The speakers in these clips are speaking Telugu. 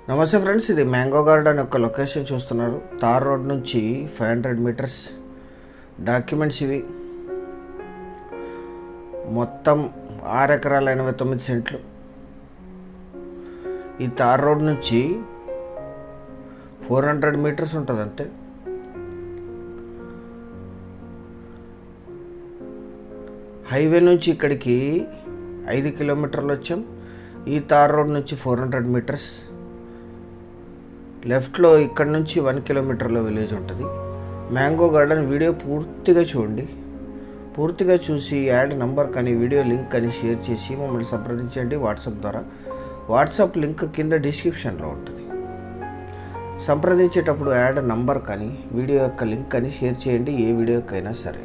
నమస్తే ఫ్రెండ్స్, ఇది మ్యాంగో గార్డెన్ యొక్క లొకేషన్ చూస్తున్నారు. తార్ రోడ్ నుంచి 500 మీటర్స్. డాక్యుమెంట్స్ ఇవి. మొత్తం 6 ఎకరాల 89 సెంట్లు. ఈ తార్ రోడ్ నుంచి 400 మీటర్స్ ఉంటుంది అంతే. హైవే నుంచి ఇక్కడికి 5 కిలోమీటర్లు వచ్చాం. ఈ తార్ రోడ్ నుంచి 400 మీటర్స్. లెఫ్ట్లో ఇక్కడ నుంచి 1 కిలోమీటర్లో విలేజ్ ఉంటుంది. మ్యాంగో గార్డెన్ వీడియో పూర్తిగా చూడండి. పూర్తిగా చూసి యాడ్ నంబర్ కానీ వీడియో లింక్ కానీ షేర్ చేసి మమ్మల్ని సంప్రదించండి వాట్సాప్ ద్వారా. వాట్సాప్ లింక్ కింద డిస్క్రిప్షన్లో ఉంటుంది. సంప్రదించేటప్పుడు యాడ్ నంబర్ కానీ వీడియో యొక్క లింక్ కానీ షేర్ చేయండి, ఏ వీడియోకైనా సరే.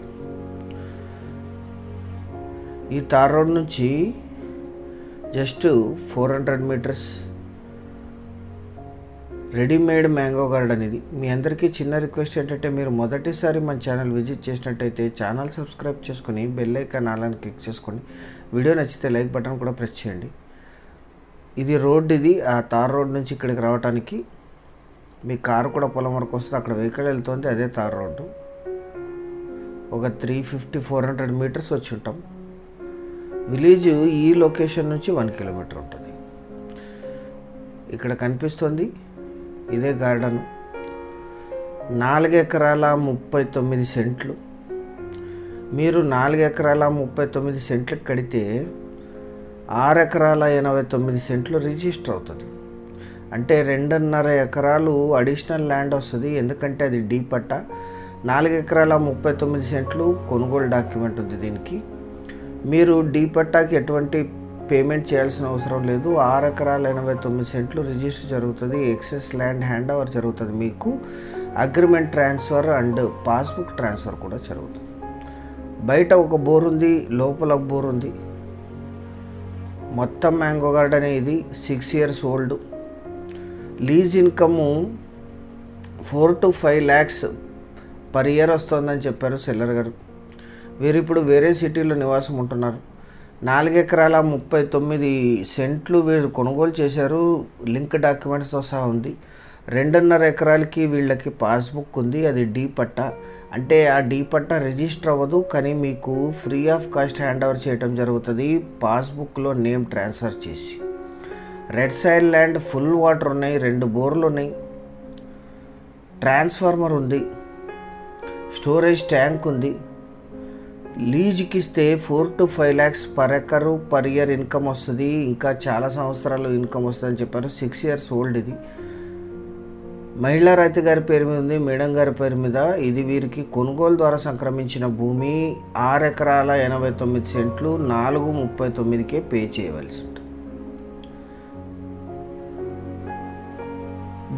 ఈ తార్ రోడ్ నుంచి just 400 metres readymade mango garden ఇది. మీ అందరికీ చిన్న రిక్వెస్ట్ ఏంటంటే, మీరు మొదటిసారి మన ఛానల్ విజిట్ చేసినట్టయితే ఛానల్ సబ్స్క్రైబ్ చేసుకొని బెల్ ఐకాన్ ఆల్ క్లిక్ చేసుకోండి. వీడియో నచ్చితే లైక్ బటన్ కూడా ప్రెస్ చేయండి. ఇది రోడ్, ఇది ఆ తార్ రోడ్ నుంచి ఇక్కడికి రావడానికి మీ కారు కూడా పొలం వరకు వస్తుంది. అక్కడ వెహికల్ వెళ్తుంది, అదే తార్ రోడ్డు. ఒక 350-400 మీటర్స్ వచ్చి ఉంటాం. విలేజ్ ఈ లొకేషన్ నుంచి 1 కిలోమీటర్ ఉంటుంది. ఇక్కడ కనిపిస్తుంది ఇదే గార్డెన్. 4 ఎకరాల 39 సెంట్లు. మీరు 4 ఎకరాల 39 సెంట్లకు కడితే 6 ఎకరాల 89 సెంట్లు రిజిస్టర్ అవుతుంది. అంటే 2.5 ఎకరాలు అడిషనల్ ల్యాండ్ వస్తుంది. ఎందుకంటే అది డీ పట్టా. 4 ఎకరాల 39 సెంట్లు కొనుగోలు డాక్యుమెంట్ ఉంది దీనికి. మీరు డీ పట్టాకి ఎటువంటి పేమెంట్ చేయాల్సిన అవసరం లేదు. 6 ఎకరాల 89 సెంట్లు రిజిస్టర్ జరుగుతుంది. ఎక్సెస్ ల్యాండ్ హ్యాండ్ ఓవర్ జరుగుతుంది. మీకు agreement transfer and passbook transfer కూడా జరుగుతుంది. బయట ఒక బోర్ ఉంది, లోపల ఒక బోర్ ఉంది. మొత్తం మ్యాంగో గార్డెన్ ఇది 6 years old. Lease income 4 to 5 lakhs per year వస్తుందని చెప్పారు సెల్లర్ గారు. వీరు ఇప్పుడు వేరే సిటీలో నివాసం ఉంటున్నారు. 4 ఎకరాల 39 సెంట్లు వీళ్ళు కొనుగోలు చేశారు. లింక్ డాక్యుమెంట్స్తో సహా ఉంది. 2.5 ఎకరాలకి వీళ్ళకి పాస్బుక్ ఉంది, అది డీ పట్టా. అంటే ఆ డీ పట్టా రిజిస్టర్ అవ్వదు, కానీ మీకు free of cost hand over చేయడం జరుగుతుంది పాస్బుక్లో నేమ్ ట్రాన్స్ఫర్ చేసి. Red soil land, full water ఉన్నాయి, 2 బోర్లు ఉన్నాయి, ట్రాన్స్ఫార్మర్ ఉంది, స్టోరేజ్ ట్యాంక్ ఉంది. లీజ్కి ఇస్తే 4 to 5 lakhs per acre per year income వస్తుంది. ఇంకా చాలా సంవత్సరాలు ఇన్కమ్ వస్తుందని చెప్పారు. 6 years ఓల్డ్ ఇది. మహిళా రైతు గారి పేరు మీద ఉంది, మేడం గారి పేరు మీద. ఇది వీరికి కొనుగోలు ద్వారా సంక్రమించిన భూమి. 6 ఎకరాల 89 సెంట్లు 439కే పే చేయవలసి ఉంటుంది.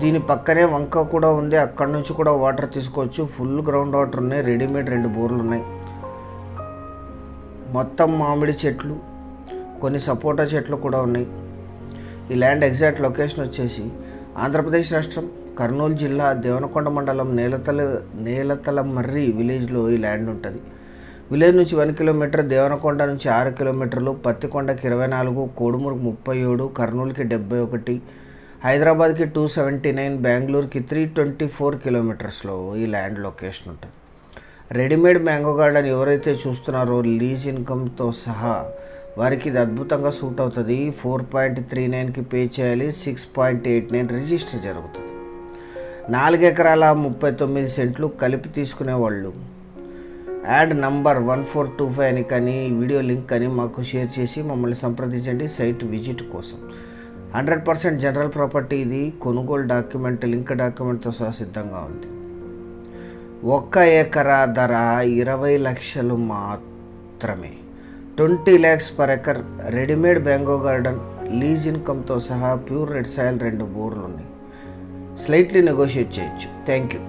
దీని పక్కనే వంక కూడా ఉంది, అక్కడి నుంచి కూడా వాటర్ తీసుకోవచ్చు. ఫుల్ గ్రౌండ్ వాటర్ ఉన్నాయి. రెడీమేడ్ 2 బోర్లు ఉన్నాయి. మొత్తం మామిడి చెట్లు, కొన్ని సపోటా చెట్లు కూడా ఉన్నాయి. ఈ ల్యాండ్ ఎగ్జాక్ట్ లొకేషన్ వచ్చేసి ఆంధ్రప్రదేశ్ రాష్ట్రం కర్నూలు జిల్లా దేవనకొండ మండలం నేలతల మర్రి విలేజ్లో ఈ ల్యాండ్ ఉంటుంది. విలేజ్ నుంచి 1 కిలోమీటర్, దేవనకొండ నుంచి 6 కిలోమీటర్లు, పత్తికొండకి 24, కోడుమూరుకి 37, కర్నూలుకి 71, హైదరాబాద్కి 279, బెంగళూరుకి 324 కిలోమీటర్స్లో ఈ ల్యాండ్ లొకేషన్ ఉంటుంది. రెడీమేడ్ మ్యాంగో గార్డెన్ ఎవరైతే చూస్తున్నారో లీజ్ ఇన్కమ్తో సహా వారికి ఇది అద్భుతంగా సూట్ అవుతుంది. 4.39కి పే చేయాలి, 6.89 రిజిస్టర్ జరుగుతుంది. 4 ఎకరాల 39 సెంట్లు కలిపి తీసుకునేవాళ్ళు యాడ్ నంబర్ 1425 అని కానీ వీడియో లింక్ అని మాకు షేర్ చేసి మమ్మల్ని సంప్రదించండి సైట్ విజిట్ కోసం. 100% జనరల్ ప్రాపర్టీ ఇది. కొనుగోలు డాక్యుమెంట్, లింక్ డాక్యుమెంట్తో సహా సిద్ధంగా ఉంది. 1 ఎకరా ధర 20 లక్షలు మాత్రమే. 20 lakhs per acre. Readymade mango garden, lease ఇన్కమ్తో సహా ప్యూర్ రెడ్ సాయిల్, 2 బోర్లు ఉన్నాయి. స్లైట్లీ నెగోషియేట్ చేయొచ్చు. Thank you.